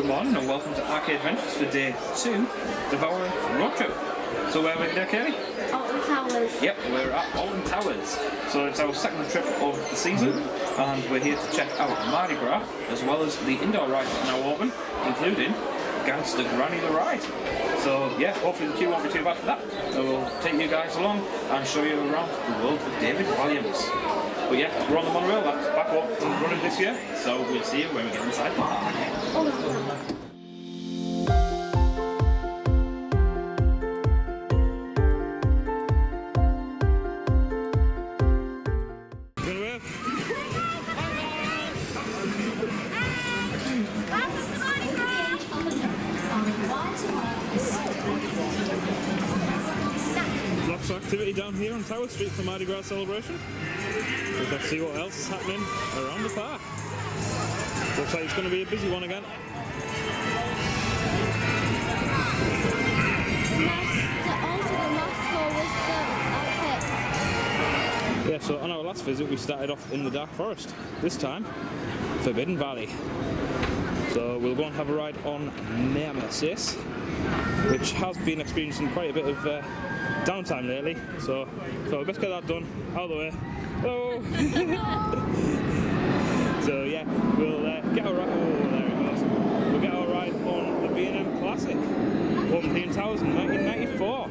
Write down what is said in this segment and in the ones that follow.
Good morning and welcome to Arcade Adventures for day 2 of our road trip. So where are we today, Kelly? Alton Towers. Yep, we're at Alton Towers. So it's our second trip of the season and we're here to check out Mardi Gras as well as the indoor rides that are now open, including Gangster Granny the Ride. So yeah, hopefully the queue won't be too bad for that. So we'll take you guys along and show you around the World of David Walliams. But yeah, we're on the monorail, that's back up and running this year, so we'll see you when we get inside the park. Lots of activity down here on Tower Street for Mardi Gras celebration. Let's see what else is happening around the park. Looks like it's going to be a busy one again. Yeah, so on our last visit we started off in the Dark Forest. This time, Forbidden Valley. So we'll go and have a ride on Nemesis, which has been experiencing quite a bit of downtime lately. So let's get that done, out of the way. Oh! So yeah, we'll get our ride. Oh, there it goes. We'll get our ride on the B&M Classic, opened here in Towers in 1994.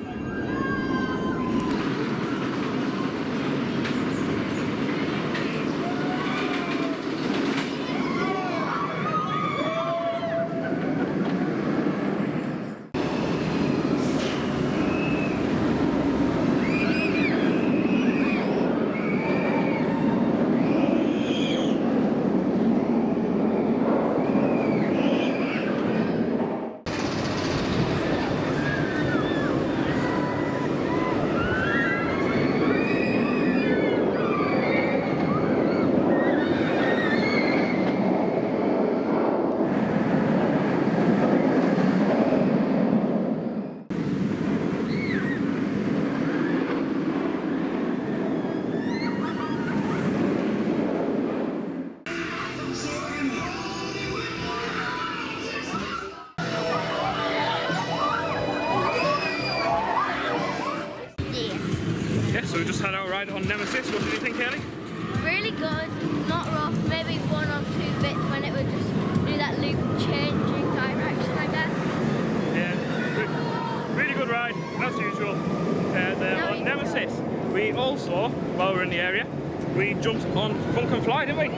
So we just had our ride on Nemesis. What did you think, Kelly? Really good, not rough, maybe one or two bits when it would just do that loop changing direction, I guess. Yeah, really good ride, as usual. On Nemesis. We also, while we're in the area, we jumped on Funk and Fly, didn't we?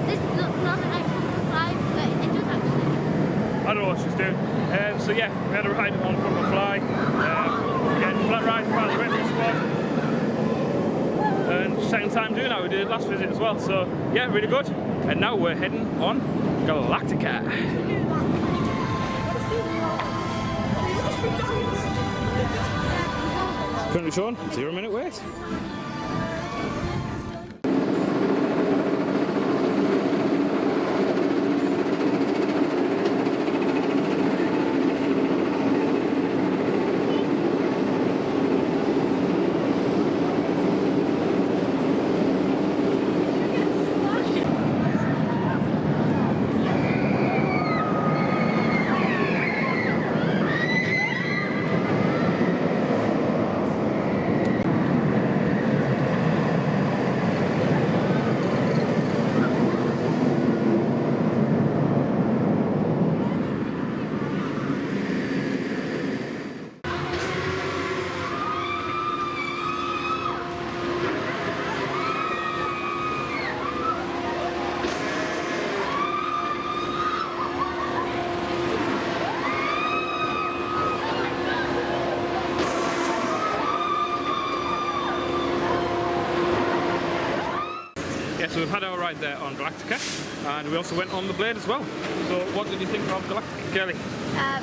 This looks nothing like Funk and Fly, but it does actually. I don't know what she's doing. So yeah, we had a ride on Funk and Fly. Again, flat ride, part of the Retro Squad. And second time doing that, we did it last visit as well, so yeah, really good. And now we're heading on Galactica. Currently showing 0 minute wait. Yeah, so we've had our ride there on Galactica, and we also went on the Blade as well. So what did you think of Galactica, Kelly?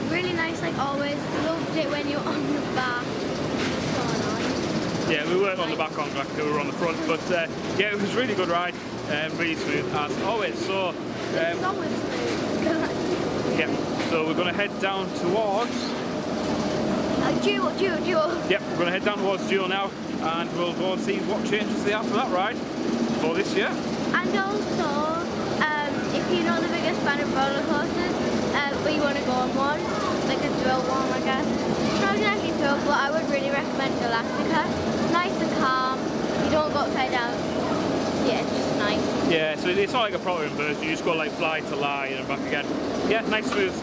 Really nice, like always. Loved it when you're on the back. So nice. Yeah, we weren't on the back on Galactica, we were on the front, but yeah, it was a really good ride, really smooth as always. So, it's always smooth. yeah, so we're going to head down towards Duel. Yep, we're going to head down towards Duel now, and we'll go and see what changes they have for that ride for this year. And also, if you know the biggest fan of roller coasters, we full one, I guess. Not exactly full, but I would really recommend Galactica. It's nice and calm. You don't go upside down. Yeah, it's just nice. Yeah, so it's not like a proper inversion. You just go like fly to lie and back again. Yeah, nice smooth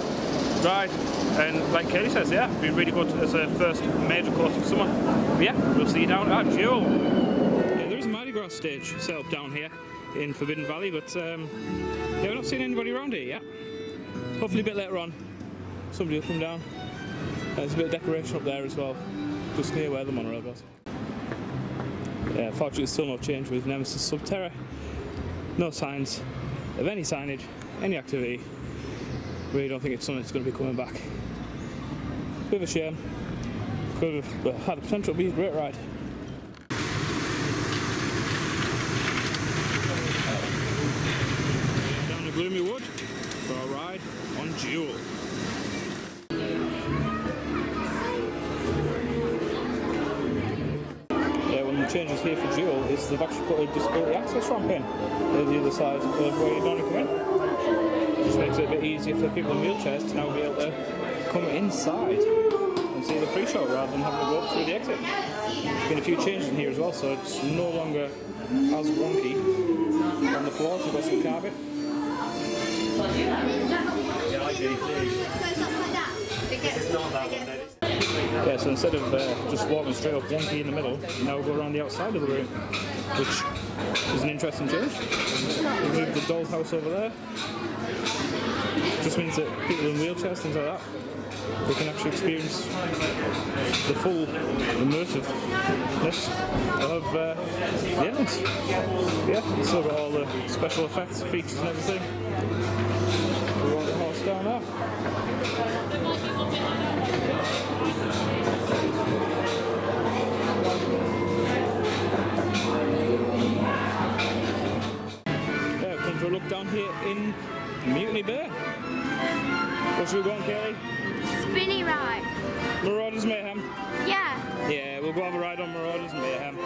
ride. And like Katie says, yeah, it'd be really good as a first major course of summer. But yeah, we'll see you down at Jewel. Yeah, there is a Mardi Gras stage set up down here in Forbidden Valley, but yeah, we've not seen anybody around here yet. Hopefully a bit later on, somebody will come down. There's a bit of decoration up there as well, just near where the monorail goes. Yeah, fortunately still no change with Nemesis Subterra. No signs of any signage, any activity. Really don't think it's something that's going to be coming back. Bit of a shame. Could have had the potential to be a great ride. Down to Gloomy Wood for a ride on Jewel. Yeah, one of the changes here for Jewel is they've actually put a disability access ramp in at the other side of where you don't come in. Just makes it a bit easier for people in wheelchairs to now be able to come inside and see the pre-show rather than having to go up through the exit. There's been a few changes in here as well, so it's no longer as wonky on the floors. We've got some carpet. Yeah, so instead of just walking straight up wonky in the middle, now we'll go around the outside of the room, which is an interesting change. We've moved the doll's house over there. Just means that people in wheelchairs, things like that, they can actually experience the full immersiveness of the elements. Yeah, it's still got all the special effects, features and everything. We want the horse down there. Yeah, come for a look down here in Mutiny Bay. What should we go on, Kelly? Spinny ride. Marauders Mayhem? Yeah. Yeah, we'll go have a ride on Marauders Mayhem.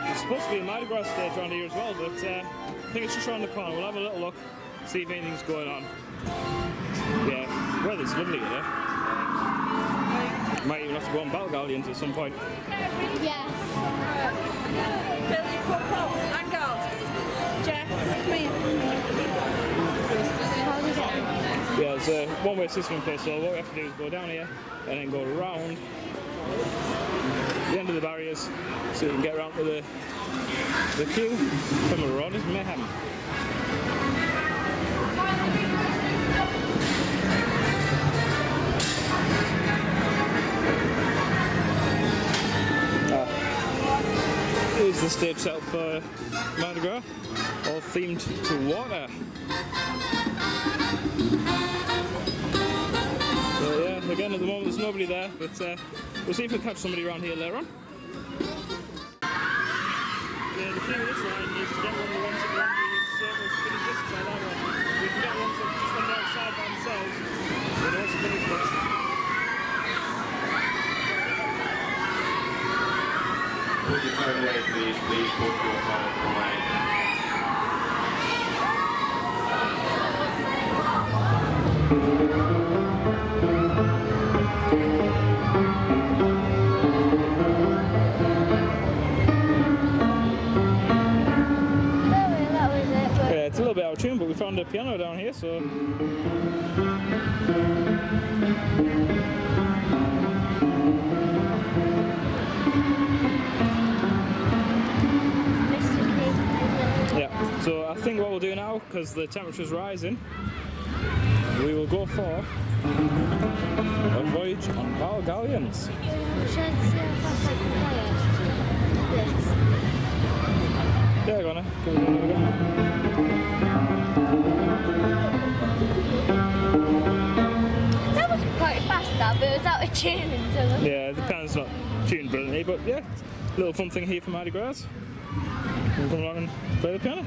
There's supposed to be a Mardi Gras stage around here as well, but I think it's just around the corner. We'll have a little look, see if anything's going on. Yeah, well, it's lovely today. Might even have to go on Battle Galleons at some point. Yeah. Billy, pop up, hang on. Jeff, come here. How do you get in? Yeah, there's a one-way system in place, so what we have to do is go down here and then go around the end of the barriers so we can get around to the queue for Marauders Mayhem. Here's the stage setup for Mardi Gras, all themed to water. So yeah, again at the moment there's nobody there, but we'll see if we can catch somebody around here later on. Yeah, the key with this ride is to get one of the ones that are on the circle spinning discs like that one. We can get ones that just on the outside by themselves, but all spinning discs. Would you turn away, please put your phone away. That was it, but Yeah, it's a little bit out of tune, but we found a piano down here, so yeah. So I think what we'll do now, because the temperature's rising, we will go for a voyage on Battle Galleons. should I see how fast I can play it? This. Yeah, go on, give it another go. That was quite fast, that, but it was out of tune. So Yeah, the piano's not tuned brilliantly, but yeah, little fun thing here for Mardi Gras. We'll come along and play the piano.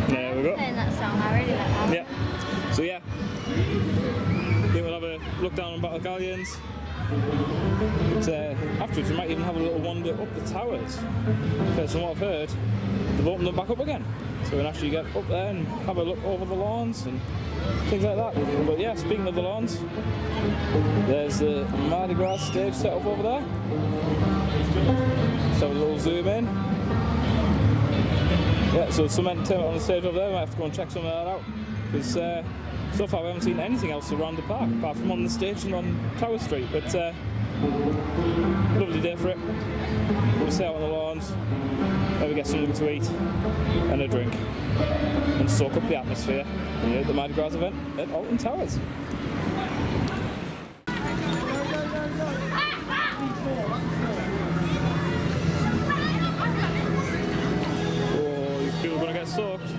There we go. playing that song, I really like that. Yeah. So yeah, I think we'll have a look down on battle galleons. But afterwards we might even have a little wander up the towers. Because from what I've heard, they've opened them back up again. So we can actually get up there and have a look over the lawns and things like that. But yeah, speaking of the lawns, there's the Mardi Gras stage set up over there. So a little zoom in. Yeah, so some entertainment on the stage over there. We might have to go and check some of that out. Because so far we haven't seen anything else around the park, apart from on the stage and on Tower Street. But lovely day for it. We'll stay out on the lawns, maybe get something to eat and a drink, and soak up the atmosphere here at the Mardi Gras event at Alton Towers. Oh, these people are going to get soaked.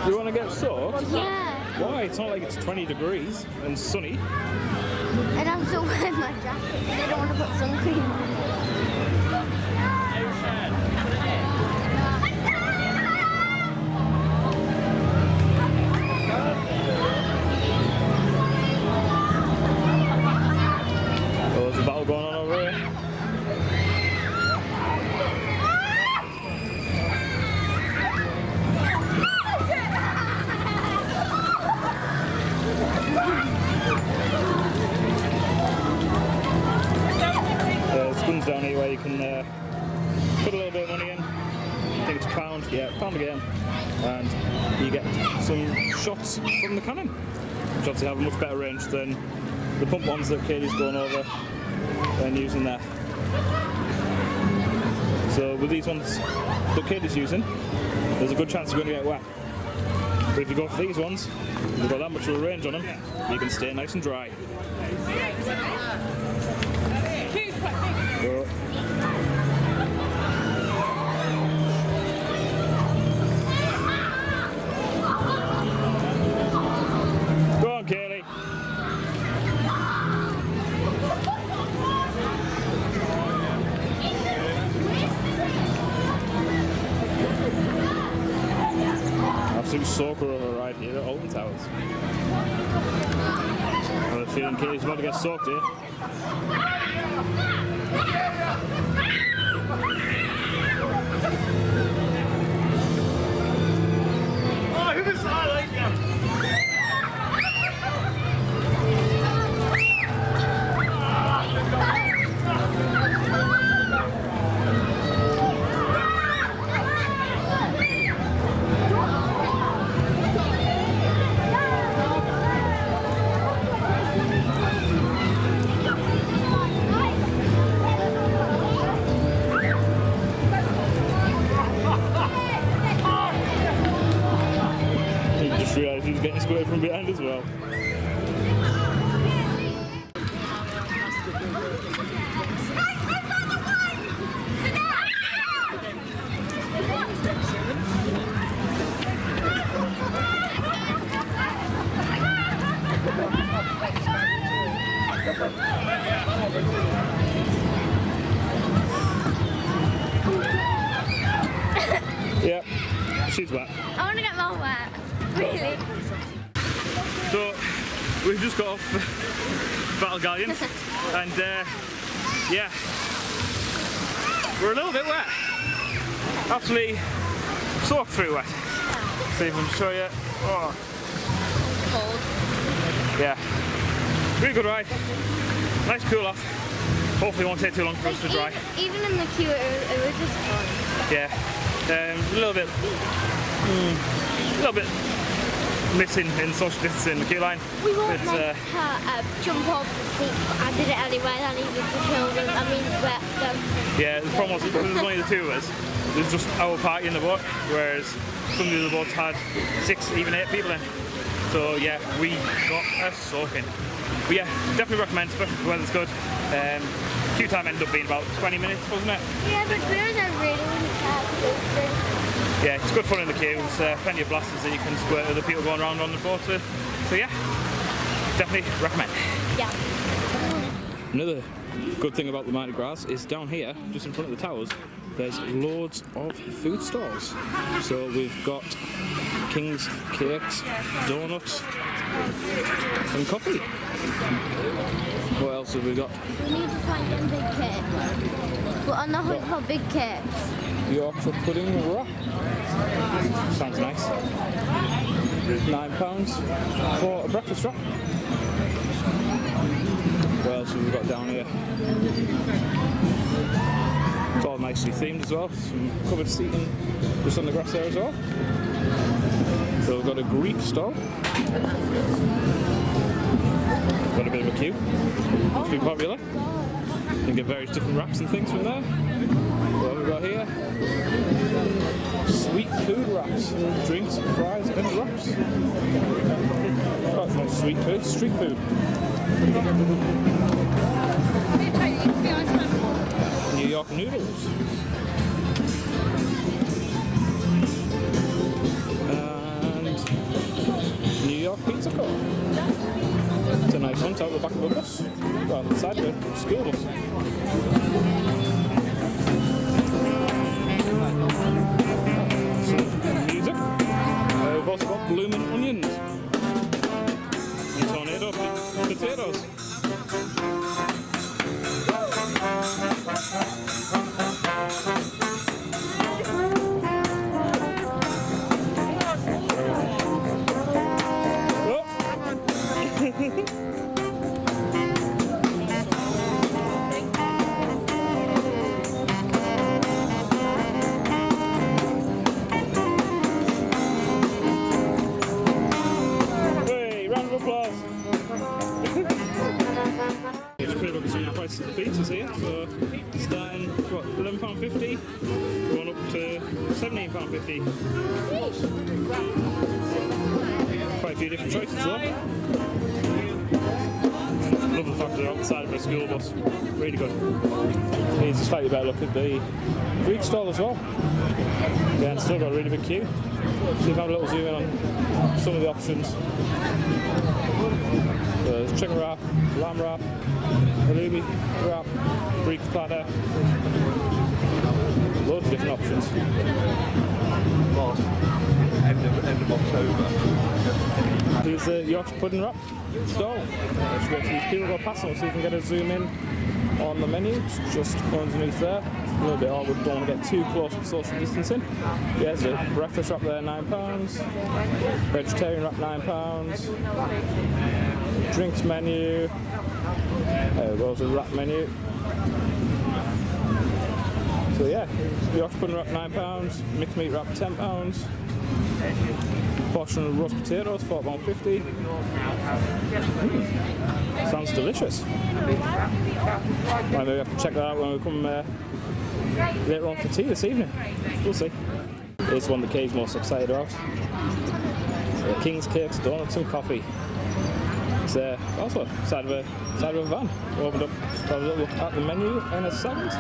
You want to get soaked? Yeah. Why? It's not like it's 20 degrees and sunny. And I'm still wearing my jacket and I don't want to put sun cream on. Oh, there's a battle going on over here. There's guns down here where you can put a little bit of money in. I think it's £1, yeah, £1 a game, and you get some shots from the cannon, which obviously have a much better range than the pump ones that Katie's going over and using there. So with these ones that Katie's using, there's a good chance you're going to get wet. But if you go for these ones, they've got that much of a range on them, you can stay nice and dry. So, go on, Kaylee. Absolute soaker of a ride here at Alton Towers. I have a feeling Katie's about to get soaked here. Oh, who's I like you? Realised he was getting squared from behind as well. Yep, she's wet. I want to get more wet. Really? So we've just got off Battle Galleons and yeah, we're a little bit wet. Absolutely soaked through wet. See if I can show you. Oh. Cold. Yeah, really good ride. Nice cool off. Hopefully it won't take too long for us to dry. Even in the queue, it was just fun. Yeah, a little bit missing in social distancing the queue line. We won't But, make her jump off the seat. I did it anyway, and even the children, I mean, wet them. Yeah, the problem was because there's only the two of us. There's just our party in the boat, whereas some of the other boats had 6, even 8 people in. So yeah, we got a soaking. But yeah, definitely recommend, especially if the weather's good. Queue time ended up being about 20 minutes, wasn't it? Yeah, but we were really, really sad. yeah, it's good fun in the queue. There's plenty of blasters that you can squirt other people going around on the boats with. So yeah, definitely recommend. Yeah. Another good thing about the Mardi Gras is down here, just in front of the towers, there's loads of food stalls. So we've got king's cakes, donuts, and coffee. What else have we got? We need to find them big cakes. We're on the hunt for big cakes. Yorkshire pudding wrap. Sounds nice. £9 for a breakfast wrap. What else have we got down here? It's all nicely themed as well. Some covered seating just on the grass there as well. So we've got a Greek stall. Got a bit of a queue. It's been popular. You can get various different wraps and things from there. What have we got here? Sweet food wraps, drinks, fries and wraps. Oh, it's not sweet food, street food. New York noodles. And New York pizza core. It's a nice one, it's out the back of the bus. Well, inside the school bus. Some music. We've also got blooming onions. And tornado potatoes. Hey, round of applause. It's pretty much the price of the pizzas here. So starting what, £11.50, going up to £17.50. Quite a few different choices though. Love the fact they're outside of a school bus. Really good. Here's a slightly better look at the Greek stall as well. Yeah, it's still got a really big queue. So you can have a little zoom in on some of the options. There's chicken wrap, lamb wrap, halloumi wrap, Greek platter. Loads of different options. End of October. Here's the Yorkshire pudding wrap stall. Just wait for these people to go past them so you can get a zoom in on the menu. It's just underneath there. A little bit awkward, don't want to get too close for social distancing. Yeah, there's a breakfast wrap there, £9. Vegetarian wrap, £9. Drinks menu. There goes the wrap menu. So yeah, Yorkshire pudding wrap £9, mixed meat wrap £10. Portion of roast potatoes, £4.50. Sounds delicious. Might maybe have to check that out when we come later on for tea this evening. We'll see. Here's one of the Kay's most excited about. King's cakes, donuts and coffee. It's also side of a van. We opened up, have a little look at the menu in a second.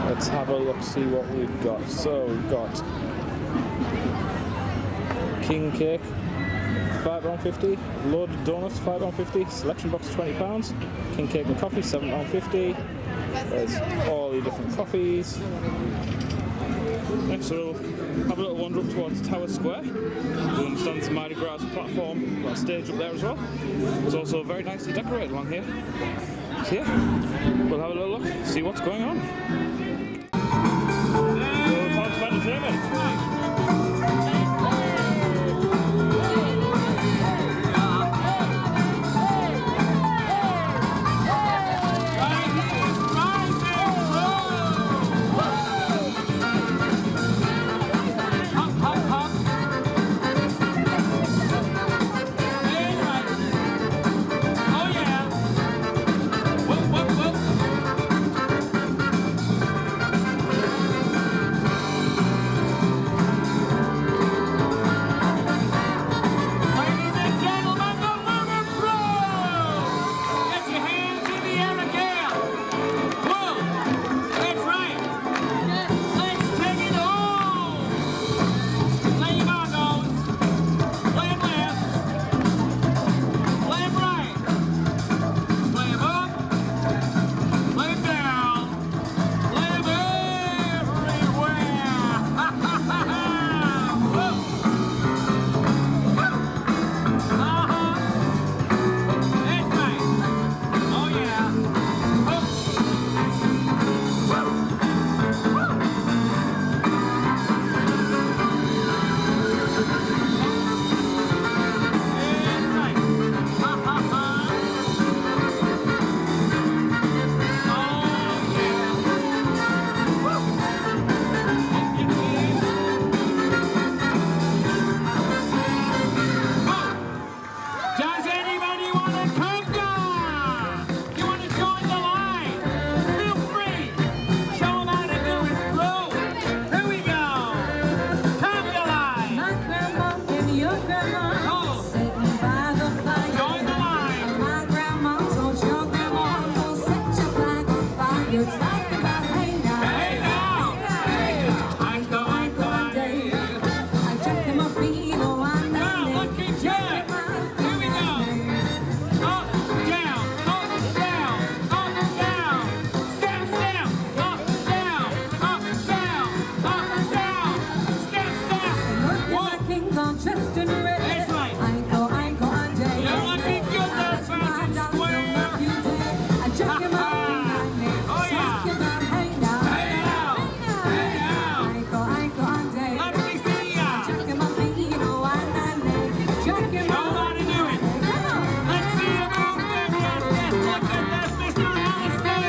Let's have a look, see what we've got. So we've got king cake, £5.50. Loaded donuts, £5.50. Selection box, £20. King cake and coffee, £7.50. There's all the different coffees. Next we'll have a little wander up towards Tower Square. We'll understand the Mardi Gras platform, got a stage up there as well. It's also very nicely decorated along here. So yeah, we'll have a little look, see what's going on. Time for entertainment. chest and red. That's right. Aiko, and Jay. You're looking good there, Francis Square. I check him out. Oh, yeah. Talk about hey now. Hey now. Hey now. Aiko, and Jay. Let me see ya. Check him out, you know I check him out. Nobody do it. Let's see you move there. Yes, look at that, Mr. Alistair.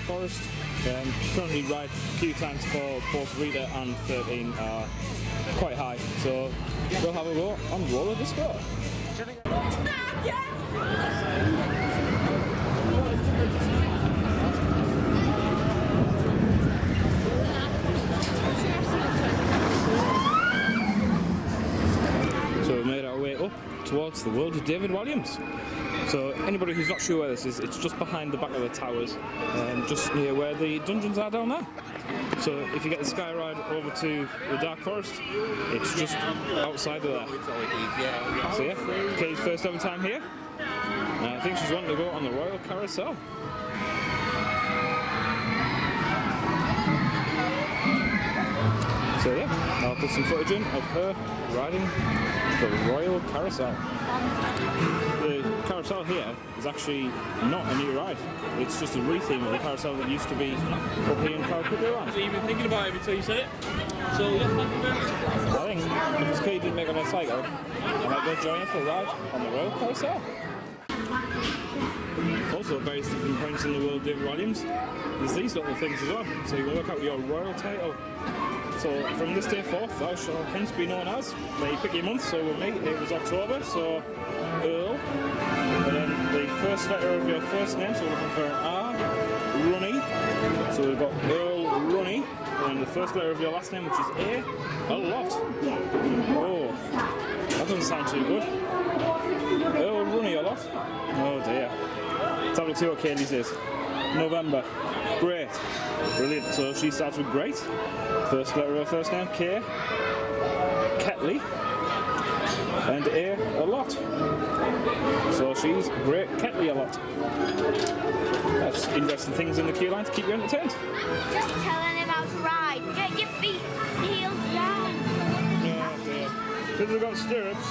Forest. Currently ride queue times for both Reader and 13 are quite high, so we'll have a go on roller disco. So we've made our way up towards the World of David Walliams. So anybody who's not sure where this is, it's just behind the back of the towers, just near where the dungeons are down there. So if you get the sky ride over to the Dark Forest, it's just outside of there. So yeah, Kay's first ever time here. I think she's wanting to go on the Royal Carousel. So yeah, I'll put some footage in of her riding the Royal Carousel. The carousel here is actually not a new ride. It's just a retheme of the carousel that used to be up here in Calcutta. So you've been thinking about it until you said it? So yeah, thank you very much. I think because Kay didn't make it on a cycle, I might go join her for a ride on the Royal Carousel. Also, at various different points in the World of David Walliams, there's these little things as well. So you can work out your royal title. So from this day forth, thou shalt hence be known as. Now you pick your month, so with me it was October, so Earl. And then the first letter of your first name, so we're looking for an R, Runny. So we've got Earl Runny. And the first letter of your last name, which is A lot. Oh, that doesn't sound too good. Earl Runny a lot. Oh dear. Let's have a look, see what Kaylee's is. November. Great. Brilliant. So she starts with great. First letter of her first name, K. Ketley. And A lot. So she's great Ketley a lot. That's interesting things in the queue line to keep you entertained. Just telling him how to ride. Get your feet, heels down. Oh dear. Because we've got stirrups,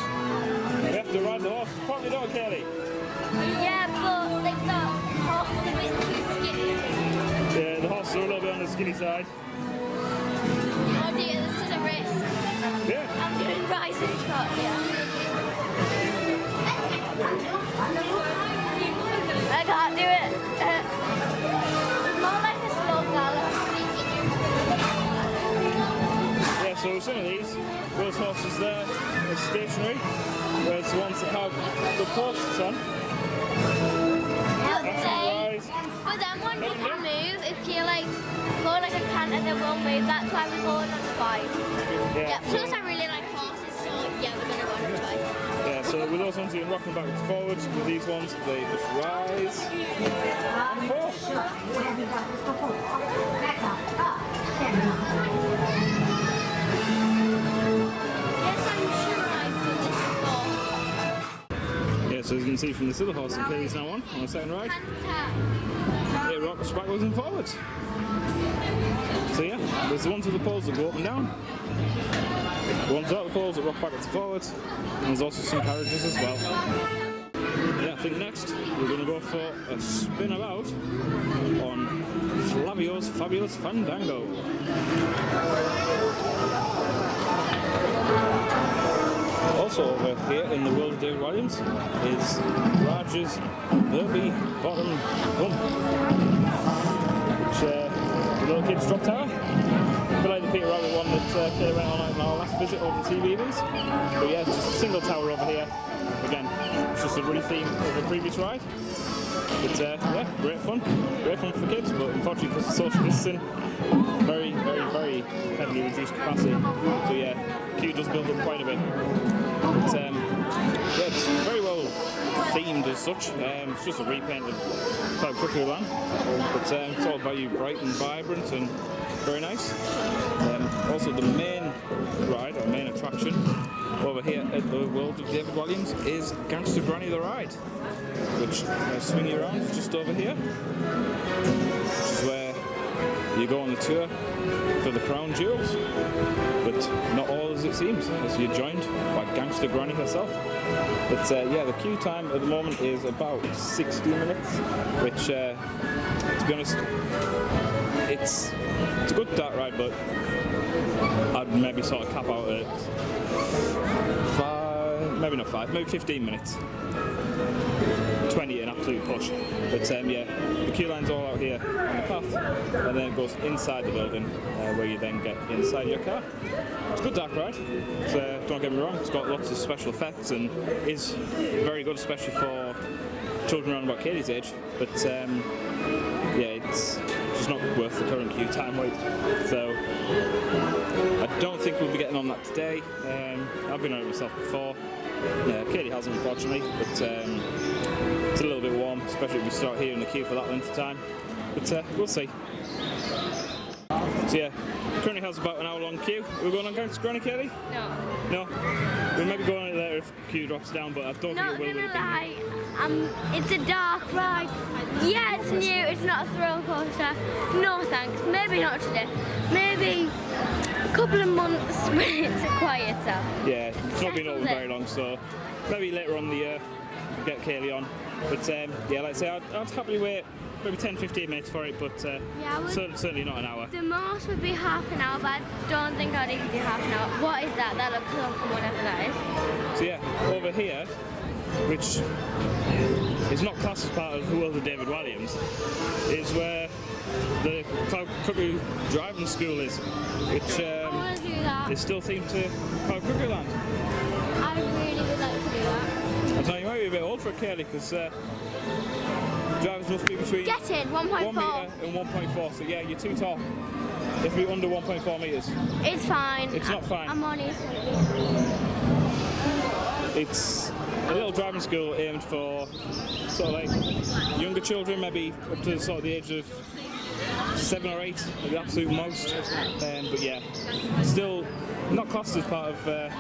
we have to ride the horse. Probably don't, Kelly. Yeah, but like the horse is a bit too skinny. Yeah, the horse is a little bit on the skinny side. Oh dear, this is a risk. Yeah. I'm doing rising trot here. I can't do it. It's more like a slow gallop. Yeah, so some of those horses there are stationary, whereas the ones that have the posts on. But then one you can move if you like go like a canter, they will move. That's why we're going on the bike. Yeah. Plus I really like horses, so yeah, we're gonna go on the bike. Yeah, so with those ones you can rock them backwards and forwards. With these ones, they just rise and fall. Yes, I'm sure I've done this before. Yeah, so as you can see from this other horse that Kelly's now on the second ride, it rocks backwards and forwards. So yeah, there's the ones with the poles that go up and down, the ones without the poles that rock backwards and forwards, and there's also some carriages as well. Yeah, I think next we're going to go for a spin about on Flavio's Fabulous Fandango. Also over here in the World of David Walliams is Raj's Derby Bottom Bump, which the little kids drop tower. A bit like the Peter Rabbit one that Kayla went on in our last visit over the TVs. But yeah, it's just a single tower over here. Again, it's just a re-theme of the previous ride. But yeah, great fun for kids, but unfortunately because of social distancing, very heavily reduced capacity. So yeah, queue does build up quite a bit. But yeah, it's very well themed as such. It's just a repaint of Cloud Cuckoo Land, but it's all very bright and vibrant and very nice. Also the main ride, or main attraction over here at the World of David Walliams is Gangster Granny the Ride, which swing you around just over here, which is where you go on the tour for the crown jewels, but not all as it seems, as you're joined by Gangster Granny herself. But yeah, the queue time at the moment is about 60 minutes, which to be honest, it's a good dark ride, but I'd maybe sort of cap out at 15 minutes. 20 an absolute push. But yeah, the queue line's all out here on the path, and then it goes inside the building where you then get inside your car. It's a good dark ride. Don't get me wrong, it's got lots of special effects and is very good, especially for children around about Katie's age. But yeah, it's just not worth the current queue time wait. So I don't think we'll be getting on that today. I've been on it myself before. Yeah, Katie hasn't, unfortunately, but it's a little bit warm, especially if we start here in the queue for that length of time. But we'll see. So yeah, currently has about an hour-long queue. We're going on Gangster Granny, Katie? No. No? We'll maybe go on it later if the queue drops down, but I don't think it will. Not gonna lie, it's a dark ride. Yeah, it's new, it's not a thrill coaster. No thanks, maybe not today. Maybe a couple of months when it's quieter. Yeah, it's not been open very long, so maybe later on the year get Kaylee on. But yeah, like I say, I'd happily wait maybe 10-15 minutes for it, but yeah, certainly not an hour. The most would be half an hour, but I don't think I'd even do half an hour. What is that? That looks awful, whatever that is. So yeah, over here, which is not classed as part of the World of David Walliams, is where the Cloud Cuckoo driving school is, which is still themed to Cloud Cuckoo Land. I really would like to do that. I know you might be a bit old for it, Kelly, because drivers must be between 1.4 1 metre and 1.4, so yeah, you're too tall. You have to be under 1.4 metres. It's fine. It's not fine. I'm on it. It's a little driving school aimed for sort of like younger children, maybe up to sort of the age of 7 or 8 at the absolute most. But yeah, still not classed as part of the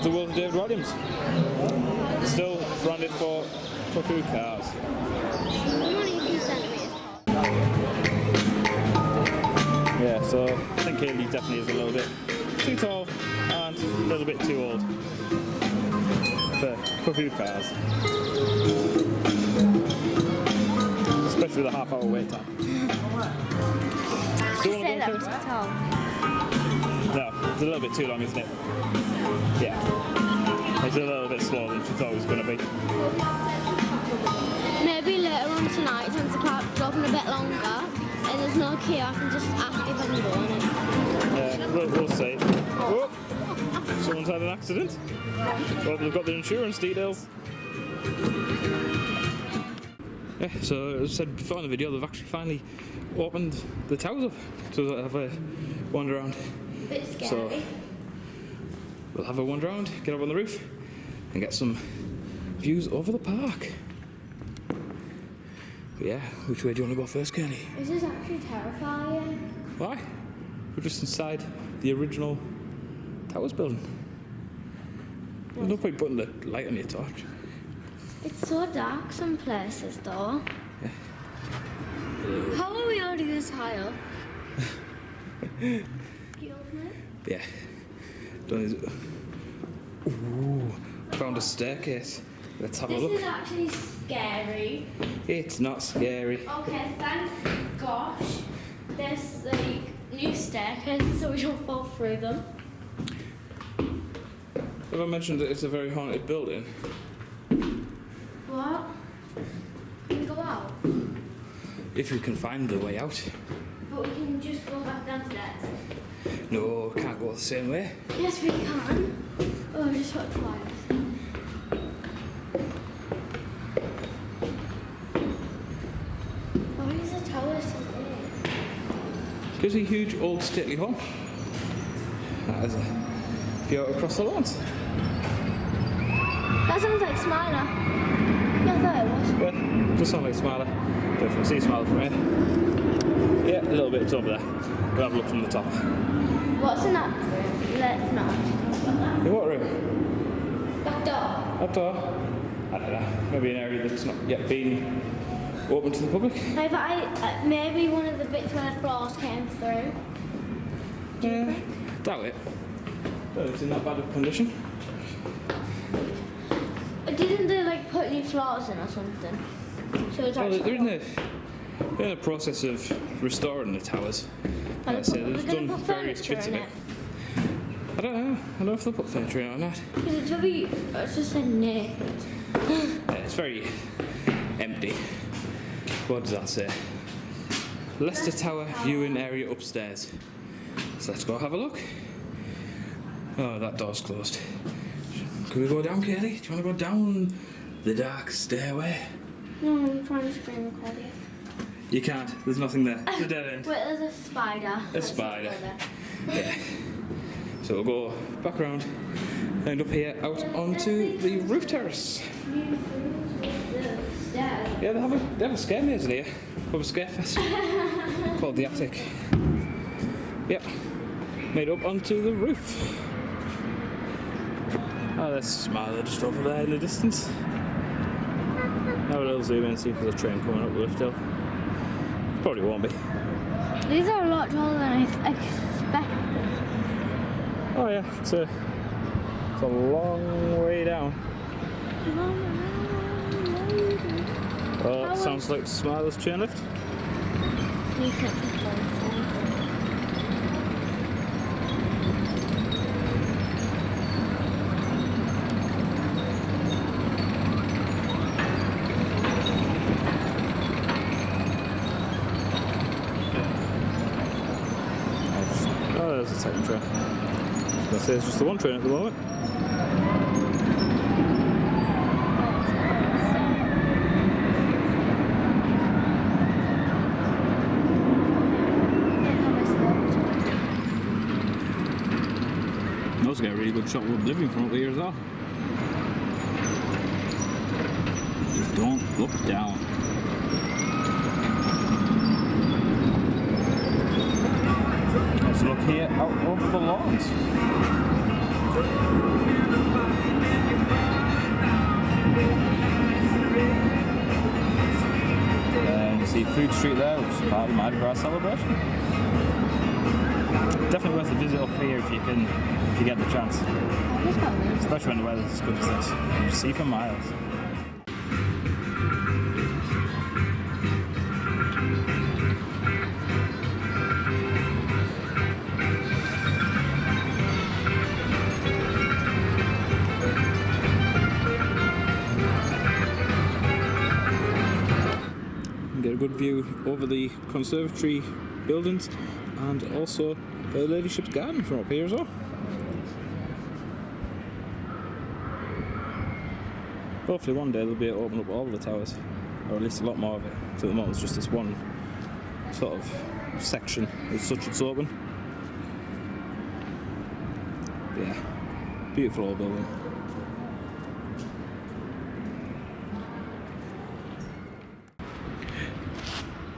World of David Walliams. Still branded for cuckoo cars. Yeah, so I think Kaylee definitely is a little bit too tall and a little bit too old for cuckoo cars. Especially with a half-hour wait time. Still want to go first? No, it's a little bit too long, isn't it? Yeah. It's a little bit slower than she thought it was going to be. Maybe later on tonight, since the cloud's open a bit longer and there's no queue, I can just ask if I can go on it. Yeah, we'll see. Oh. Someone's had an accident. Well, they've got their insurance details. Yeah, so as I said before in the video, they've actually finally opened the towers up to have a wander around. Bit scary. So we'll have a wander around, get up on the roof, and get some views over the park. But yeah, which way do you want to go first, Kenny? This is actually terrifying. Why? We're just inside the original Towers building. There's no point putting the light on your torch. It's so dark some places though. Yeah. How are we already going to tile. Can you open it? Yeah. Ooh, found a staircase. Let's have a look. This is actually scary. It's not scary. Okay, thank gosh. There's like new staircases so we don't fall through them. Have I mentioned that it's a very haunted building? What? Can we go out? If you can find the way out. But we can just go back downstairs. No, can't go the same way. Yes, we can. Oh, I just got twice. Why is the tower so big? It's a huge old stately home. That is a view out across the lawns. That sounds like Smiler. Yeah, I thought it was. Yeah, just sound like Smiler. Don't know if you can see Smiler from here. Yeah, a little bit, it's over there. We'll have a look from the top. What's in that room? Let's not. In what room? That door. That door? I don't know. Maybe an area that's not yet been open to the public. Maybe one of the bits where the floors came through. Yeah, doubt it. But it's in that bad of condition. Didn't they like put new floors in or something? So it's Well, actually. they're in the process of restoring the towers. Are Like I they say, put- they've they're done gonna put various furniture bits of in it. I don't know. I don't know if they'll put furniture in or not. Because it's very. It's just a naked. Yeah, it's very empty. What does that say? Leicester Tower viewing area upstairs. So let's go have a look. Oh, that door's closed. Can we go down, Kaylee? Do you want to go down the dark stairway? No, I'm trying to screen record it. You can't. There's nothing there. It's a dead end. Wait, there's a spider. Let's not spider. go there. Yeah. So we'll go back around and up here out onto the roof terrace. Stairs. Yeah, they have a scare maze in here. Of a scare fest called the Attic. Yep. Made up onto the roof. Oh, there's Smiler just over there in the distance. Now we'll zoom in and see if there's a train coming up the lift hill. Probably won't be. These are a lot taller than I expected. Oh yeah, it's a long way down. Oh, it sounds like Smiler's chain lift. You take some photos. Oh, there's a second train. I was going to say there's just the one train at the moment. I also get a really good shot of living from up here as well. Just don't look down. Let's look here out over the lawns. And you see Food Street there, which is part of the Mardi Gras celebration. Definitely worth a visit up here if you get the chance. Especially when the weather's as good as this. You see for miles. Get a good view over the conservatory buildings and also the Ladyship's Garden from up here as well. Hopefully one day they'll be able to open up all the towers, or at least a lot more of it. So at the moment it's just this one sort of section as such it's open. Yeah, beautiful old building.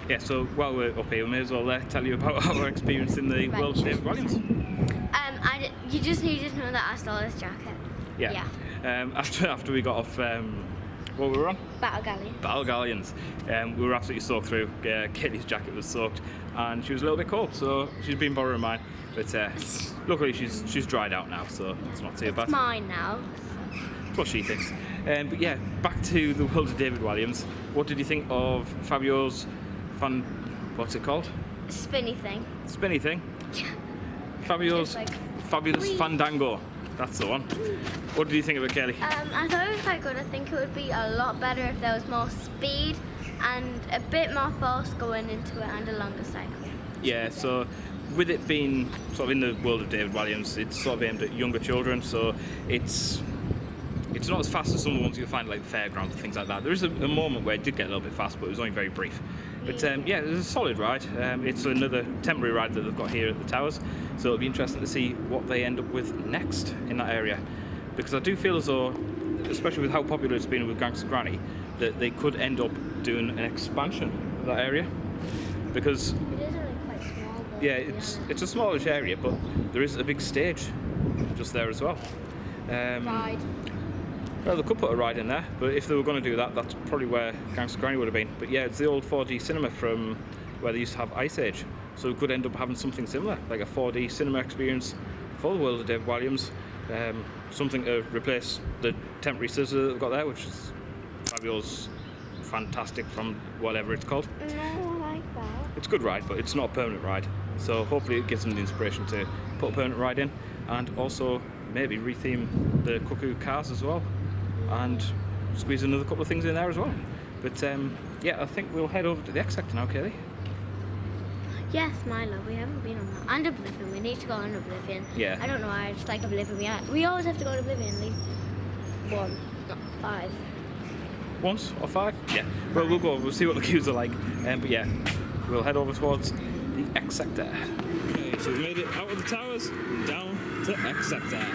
Yeah, so while we're up here, we may as well tell you about our experience in the World of David Walliams. You just needed to know that I stole this jacket. Yeah. After we got off what we were on? Battle Galleon. Battle Galleons. We were absolutely soaked through. Katie's jacket was soaked and she was a little bit cold, so she's been borrowing mine. But luckily she's dried out now, so it's not too bad. It's mine now. That's what she thinks. But yeah, back to the World of David Walliams. What did you think of Fabio's what's it called? Spinny thing. Spinny thing? Fabio's Just like fabulous whee. fandango. That's the one. What did you think of it, Kelly? I thought it was quite good. I think it would be a lot better if there was more speed and a bit more force going into it and a longer cycle. Yeah, so with it being sort of in the World of David Walliams, it's sort of aimed at younger children, so it's not as fast as some of the ones you'll find like fairgrounds and things like that. There is a moment where it did get a little bit fast, but it was only very brief. But yeah, it was a solid ride. It's another temporary ride that they've got here at the Towers, so it'll be interesting to see what they end up with next in that area. Because I do feel as though, especially with how popular it's been with Gangster Granny, that they could end up doing an expansion of that area. Because It is only quite small. Though, yeah, it's a smallish area, but there is a big stage just there as well. Ride. Well, they could put a ride in there, but if they were going to do that, that's probably where Gangster Granny would have been. But yeah, it's the old 4D cinema from where they used to have Ice Age, so we could end up having something similar, like a 4D cinema experience for the World of David Walliams. Something to replace the temporary scissor that they've got there, which is fabulous, fantastic from whatever it's called. No, I like that. It's a good ride, but it's not a permanent ride. So hopefully it gives them the inspiration to put a permanent ride in, and also maybe retheme the Cuckoo cars as well, and squeeze another couple of things in there as well. But yeah, I think we'll head over to the X Sector now, Kaylee. Yes, my love, we haven't been on that. And Oblivion, we need to go on Oblivion. Yeah. I don't know why, I just like Oblivion. We always have to go on Oblivion at least 1, not 5. Once or 5? Yeah. Well, we'll go. We'll see what the queues are like. But yeah, we'll head over towards the X Sector. Okay, so we've made it out of the Towers and down to X Sector.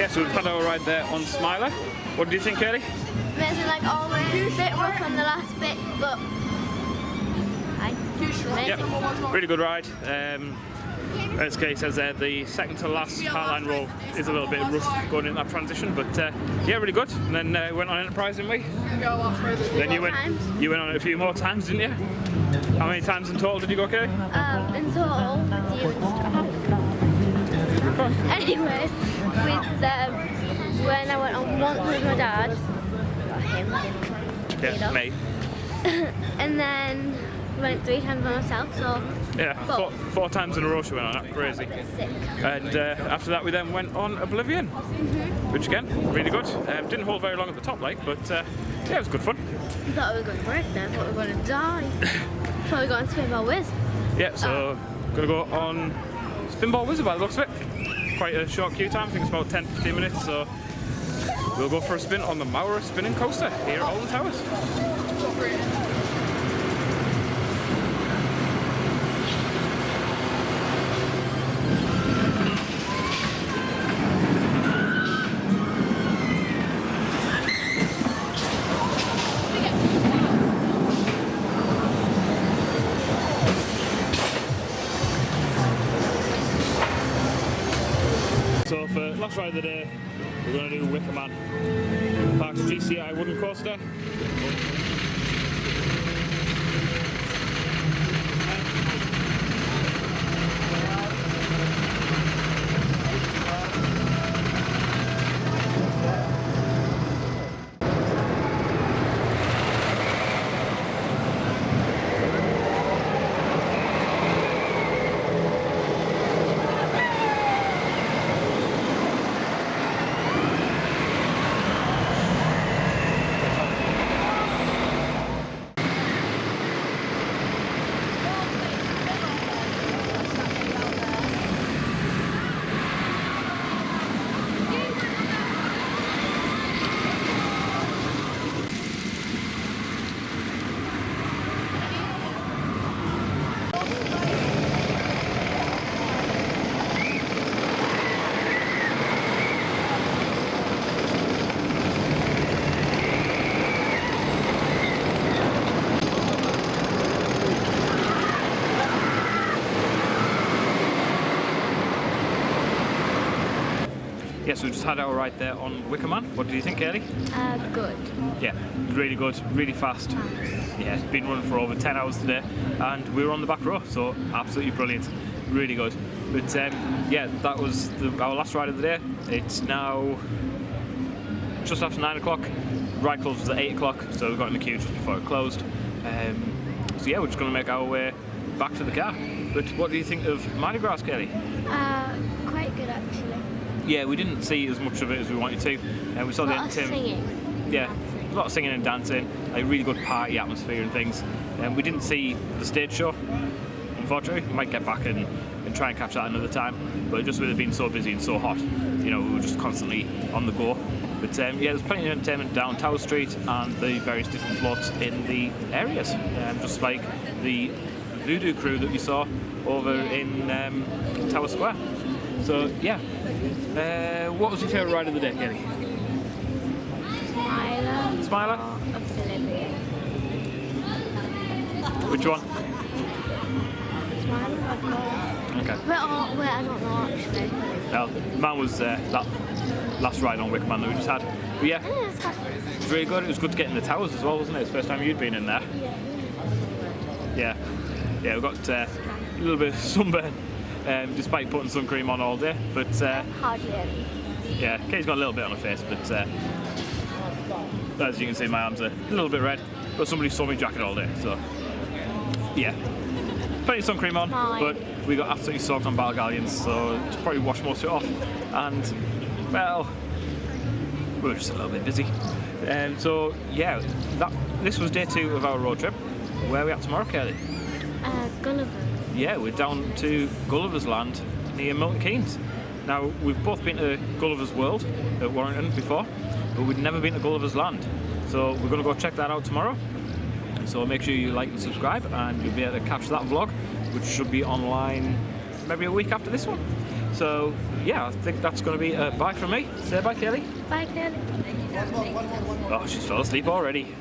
So we've had our ride there on Smiler. What do you think, Kelly? Amazing, like always, a bit rough on the last bit, but amazing. Yep, really good ride. As Kelly says there, the second to last Heartline roll is a little bit rough going in that transition, but yeah, really good. And then went on Enterprise, didn't we? Then you went on it a few more times, didn't you? How many times in total did you go, Kelly? In total, with you and stuff. Anyways, with when I went on once with my dad, got him, Yeah, me. and then went 3 times by myself, so Yeah, four times in a row she went on that, crazy. sick. And after that we then went on Oblivion, which again, really good. Didn't hold very long at the top like, but yeah, it was good fun. I thought we were going to break there, I thought we were going to die. So we got on Spinball Whiz. Yeah, so gonna go on Spinball Wizard by the looks of it. Quite a short queue time, I think it's about 10-15 minutes, so we'll go for a spin on the Maurer spinning coaster here at Alton Towers. So for last ride of the day, we're going to do Wicker Man, Park's GCI wooden coaster. Yeah, so we just had our ride there on Wicker Man. What did you think, Ellie? Good. Yeah, really good, really fast. Yeah, it's been running for over 10 hours today, and we were on the back row, so absolutely brilliant, really good. But yeah, that was our last ride of the day. It's now just after 9 o'clock. Ride closed at 8 o'clock, so we got in the queue just before it closed. So yeah, we're just going to make our way back to the car. But what do you think of Mardi Gras, Kelly? Quite good actually. Yeah, we didn't see as much of it as we wanted to. We saw A the lot of singing. Yeah, a lot of singing and dancing, like really good party atmosphere and things. We didn't see the stage show, unfortunately. We might get back and try and catch that another time, but just with it being so busy and so hot, you know, we were just constantly on the go. But yeah, there's plenty of entertainment down Tower Street and the various different floats in the areas, just like the Voodoo crew that we saw over in Tower Square. So yeah, what was your favourite ride of the day, Kelly? Smiler. Smiler? Oblivion. Which one? Smiler, of course. Okay. Wait, I don't know actually. Well, mine was that last ride on Wicker Man that we just had. But yeah, Yeah, it's quite it was really good. It was good to get in the towers as well, wasn't it? It's the first time you'd been in there. Yeah. Yeah, we got a little bit of sunburn, despite putting sun cream on all day. But hardly any. yeah, Kate's got a little bit on her face, but as you can see, my arms are a little bit red. But somebody saw me jacket all day, so yeah. Plenty of sun cream on, Fine. but we got absolutely soaked on battle galleons, so it's probably washed most of it off. And well, we were just a little bit busy. So yeah, this was day 2 of our road trip. Where are we at tomorrow, Kelly? Gulliver. Yeah, we're down to Gulliver's Land near Milton Keynes. Now, we've both been to Gulliver's World at Warrington before, but we've never been to Gulliver's Land. So we're going to go check that out tomorrow. So make sure you like and subscribe, and you'll be able to catch that vlog, which should be online maybe a week after this one. So yeah, I think that's going to be a bye from me. Say bye, Kelly. Bye, Kelly. Oh, she's fell asleep already.